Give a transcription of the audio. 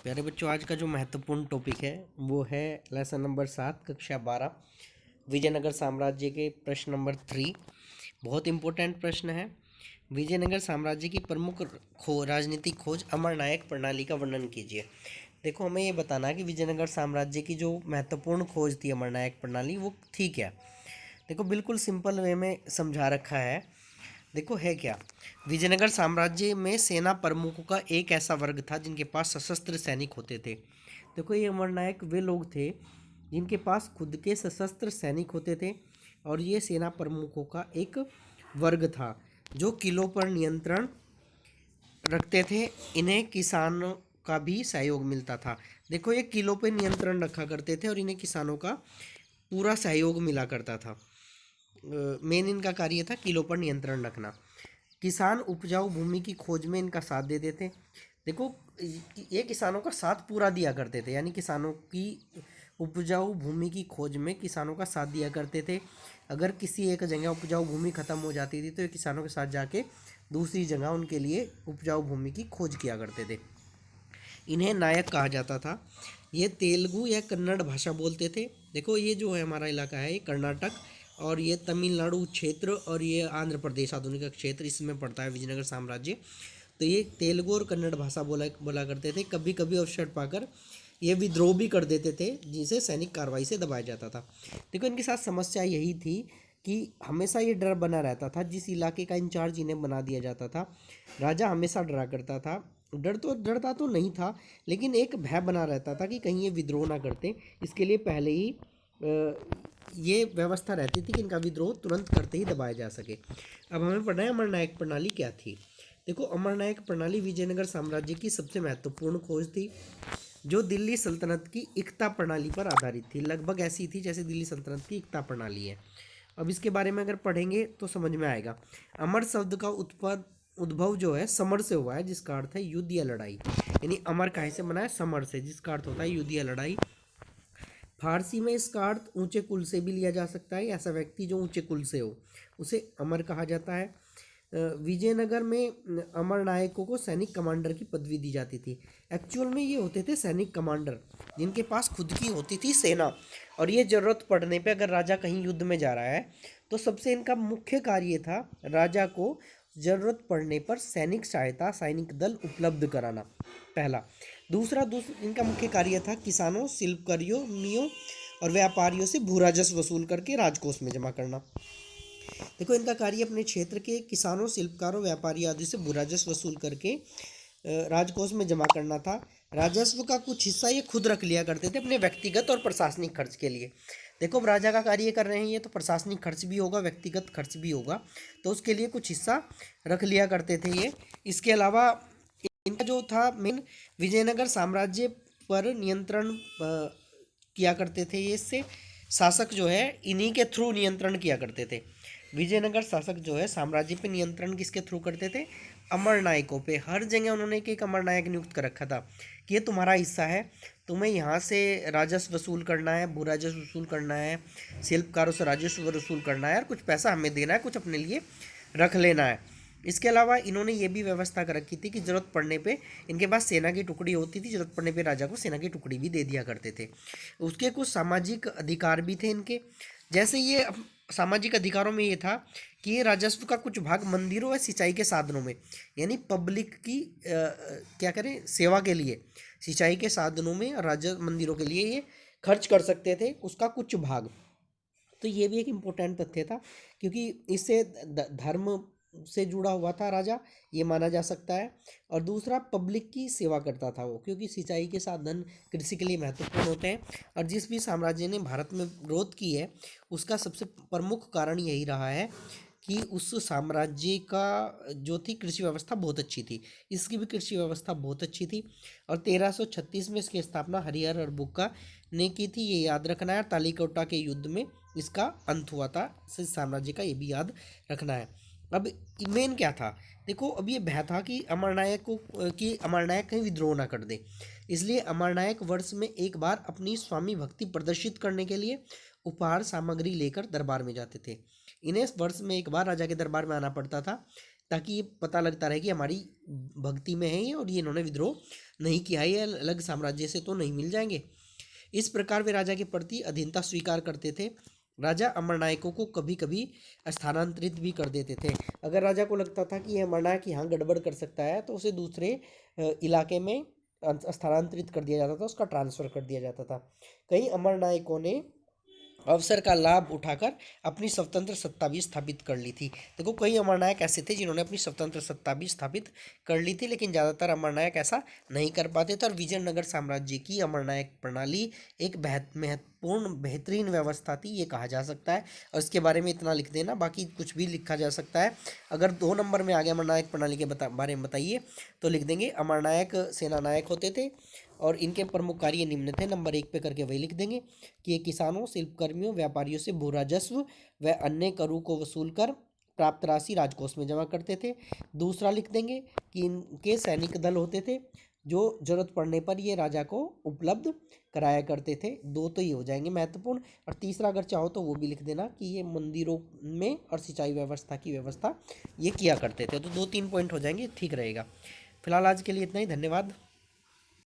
प्यारे बच्चों, आज का जो महत्वपूर्ण टॉपिक है वो है लेसन नंबर 7 कक्षा 12 विजयनगर साम्राज्य के प्रश्न नंबर 3। बहुत इंपॉर्टेंट प्रश्न है। विजयनगर साम्राज्य की प्रमुख राजनीतिक खोज अमरनायक प्रणाली का वर्णन कीजिए। देखो, हमें ये बताना है कि विजयनगर साम्राज्य की जो महत्वपूर्ण खोज थी अमरनायक प्रणाली वो थी क्या। देखो, बिल्कुल सिंपल वे में समझा रखा है। देखो है क्या, विजयनगर साम्राज्य में सेना प्रमुखों का एक ऐसा वर्ग था जिनके पास सशस्त्र सैनिक होते थे। देखो, ये अमरनायक वे लोग थे जिनके पास खुद के सशस्त्र सैनिक होते थे और ये सेना प्रमुखों का एक वर्ग था जो किलों पर नियंत्रण रखते थे। इन्हें किसानों का भी सहयोग मिलता था। देखो, ये किलों पर नियंत्रण रखा करते थे और इन्हें किसानों का पूरा सहयोग मिला करता था। मेन इनका कार्य था किलों पर नियंत्रण रखना। किसान उपजाऊ भूमि की खोज में इनका साथ देते थे। देखो, ये किसानों का साथ पूरा दिया करते थे, यानी किसानों की उपजाऊ भूमि की खोज में किसानों का साथ दिया करते थे। अगर किसी एक जगह उपजाऊ भूमि खत्म हो जाती थी तो ये किसानों के साथ जाके दूसरी जगह उनके लिए उपजाऊ भूमि की खोज किया करते थे। इन्हें नायक कहा जाता था। ये तेलुगु या कन्नड़ भाषा बोलते थे। देखो, ये जो है हमारा इलाका है, ये कर्नाटक और ये तमिलनाडु क्षेत्र और ये आंध्र प्रदेश आधुनिक क्षेत्र, इसमें पड़ता है विजयनगर साम्राज्य। तो ये तेलुगु और कन्नड़ भाषा बोला बोला करते थे। कभी कभी अवसर पाकर ये विद्रोह भी कर देते थे जिसे सैनिक कार्रवाई से दबाया जाता था। देखो, इनके साथ समस्या यही थी कि हमेशा ये डर बना रहता था। जिस इलाके का इंचार्ज इन्हें बना दिया जाता था, राजा हमेशा डरा करता था। डरता तो नहीं था, लेकिन एक भय बना रहता था कि कहीं ये विद्रोह ना करते। इसके लिए पहले ही ये व्यवस्था रहती थी कि इनका विद्रोह तुरंत करते ही दबाया जा सके। अब हमें पढ़ना है अमरनायक प्रणाली क्या थी। देखो, अमरनायक प्रणाली विजयनगर साम्राज्य की सबसे महत्वपूर्ण खोज थी जो दिल्ली सल्तनत की इक्ता प्रणाली पर आधारित थी। लगभग ऐसी थी जैसे दिल्ली सल्तनत की इक्ता प्रणाली है। अब इसके बारे में अगर पढ़ेंगे तो समझ में आएगा। अमर शब्द का उद्भव जो है समर से हुआ है, जिसका अर्थ है युद्ध या लड़ाई। यानी अमर काहे से बना है? समर से, जिसका अर्थ होता है युद्ध या लड़ाई। फारसी में इसका अर्थ ऊंचे कुल से भी लिया जा सकता है। ऐसा व्यक्ति जो ऊंचे कुल से हो उसे अमर कहा जाता है। विजयनगर में अमर नायकों को सैनिक कमांडर की पदवी दी जाती थी। एक्चुअल में ये होते थे सैनिक कमांडर जिनके पास खुद की होती थी सेना, और ये जरूरत पड़ने पे अगर राजा कहीं युद्ध में जा रहा है तो सबसे इनका मुख्य कार्य था राजा को जरूरत पड़ने पर सैनिक सहायता, सैनिक दल उपलब्ध कराना, पहला। दूसरा इनका मुख्य कार्य था किसानों, शिल्पकारियों और व्यापारियों से भू राजस्व वसूल करके राजकोष में जमा करना। देखो, इनका कार्य अपने क्षेत्र के किसानों, शिल्पकारों, व्यापारी आदि से भू राजस्व वसूल करके राजकोष में जमा करना था। राजस्व का कुछ हिस्सा ये खुद रख लिया करते थे अपने व्यक्तिगत और प्रशासनिक खर्च के लिए। देखो, अब राजा का कार्य कर रहे हैं ये, तो प्रशासनिक खर्च भी होगा, व्यक्तिगत खर्च भी होगा, तो उसके लिए कुछ हिस्सा रख लिया करते थे ये। इसके अलावा इनका जो था मेन, विजयनगर साम्राज्य पर नियंत्रण किया करते थे ये। इससे शासक जो है इन्हीं के थ्रू नियंत्रण किया करते थे। विजयनगर शासक जो है साम्राज्य पे नियंत्रण किसके थ्रू करते थे? अमर नायकों पे। हर जगह उन्होंने एक अमर नायक नियुक्त कर रखा था कि ये तुम्हारा हिस्सा है, तुम्हें यहाँ से राजस्व वसूल करना है, भू राजस्व वसूल करना है, शिल्पकारों से राजस्व वसूल करना है, और कुछ पैसा हमें देना है, कुछ अपने लिए रख लेना है। इसके अलावा इन्होंने ये भी व्यवस्था कर रखी थी कि जरूरत पड़ने पे इनके पास सेना की टुकड़ी होती थी, जरूरत पड़ने पे राजा को सेना की टुकड़ी भी दे दिया करते थे। उसके कुछ सामाजिक अधिकार भी थे इनके। जैसे ये सामाजिक अधिकारों में ये था कि ये राजस्व का कुछ भाग मंदिरों व सिंचाई के साधनों में, यानी पब्लिक की क्या करें, सेवा के लिए सिंचाई के साधनों में राजा मंदिरों के लिए ये खर्च कर सकते थे उसका कुछ भाग। तो ये भी एक इम्पोर्टेंट तथ्य था क्योंकि इससे धर्म से जुड़ा हुआ था राजा, ये माना जा सकता है। और दूसरा, पब्लिक की सेवा करता था वो, क्योंकि सिंचाई के साधन कृषि के लिए महत्वपूर्ण होते हैं। और जिस भी साम्राज्य ने भारत में ग्रोथ की है उसका सबसे प्रमुख कारण यही रहा है कि उस साम्राज्य का जो थी कृषि व्यवस्था बहुत अच्छी थी। इसकी भी कृषि व्यवस्था बहुत अच्छी थी। और 1336 में इसकी स्थापना हरिहर और बुक्का ने की थी, ये याद रखना है। तालीकोटा के युद्ध में इसका अंत हुआ था इस साम्राज्य का, ये भी याद रखना है। अब मेन क्या था? देखो, अब ये भय था कि अमरनायक कहीं विद्रोह ना कर दे। इसलिए अमरनायक वर्ष में एक बार अपनी स्वामी भक्ति प्रदर्शित करने के लिए उपहार सामग्री लेकर दरबार में जाते थे। इन्हें वर्ष में एक बार राजा के दरबार में आना पड़ता था ताकि ये पता लगता रहे कि हमारी भक्ति में है ये और ये इन्होंने विद्रोह नहीं किया है, ये अलग साम्राज्य से तो नहीं मिल जाएंगे। इस प्रकार वे राजा के प्रति अधीनता स्वीकार करते थे। राजा अमरनायकों को कभी कभी स्थानांतरित भी कर देते थे। अगर राजा को लगता था कि ये अमरनायक यहाँ गड़बड़ कर सकता है तो उसे दूसरे इलाके में स्थानांतरित कर दिया जाता था, उसका ट्रांसफ़र कर दिया जाता था। कई अमरनायकों ने अवसर का लाभ उठाकर अपनी स्वतंत्र सत्ता भी स्थापित कर ली थी। देखो, कई अमरनायक ऐसे थे जिन्होंने अपनी स्वतंत्र सत्ता भी स्थापित कर ली थी, लेकिन ज़्यादातर अमरनायक ऐसा नहीं कर पाते थे। और विजयनगर साम्राज्य की अमरनायक प्रणाली एक महत्वपूर्ण बेहतरीन व्यवस्था थी, ये कहा जा सकता है। और इसके बारे में इतना लिख देना, बाकी कुछ भी लिखा जा सकता है। अगर 2 नंबर में आ गया अमरनायक प्रणाली के बारे में बताइए, तो लिख देंगे अमरनायक सेनानायक होते थे और इनके प्रमुख कार्य निम्न थे। नंबर 1 पे करके वही लिख देंगे कि ये किसानों, शिल्पकर्मियों, व्यापारियों से भू राजस्व व अन्य करों को वसूल कर प्राप्त राशि राजकोष में जमा करते थे। दूसरा लिख देंगे कि इनके सैनिक दल होते थे जो जरूरत पड़ने पर ये राजा को उपलब्ध कराया करते थे। 2 तो ये हो जाएंगे महत्वपूर्ण। और तीसरा अगर चाहो तो वो भी लिख देना कि ये मंदिरों में और सिंचाई व्यवस्था की व्यवस्था ये किया करते थे। तो 2-3 पॉइंट हो जाएंगे, ठीक रहेगा। फिलहाल आज के लिए इतना ही, धन्यवाद।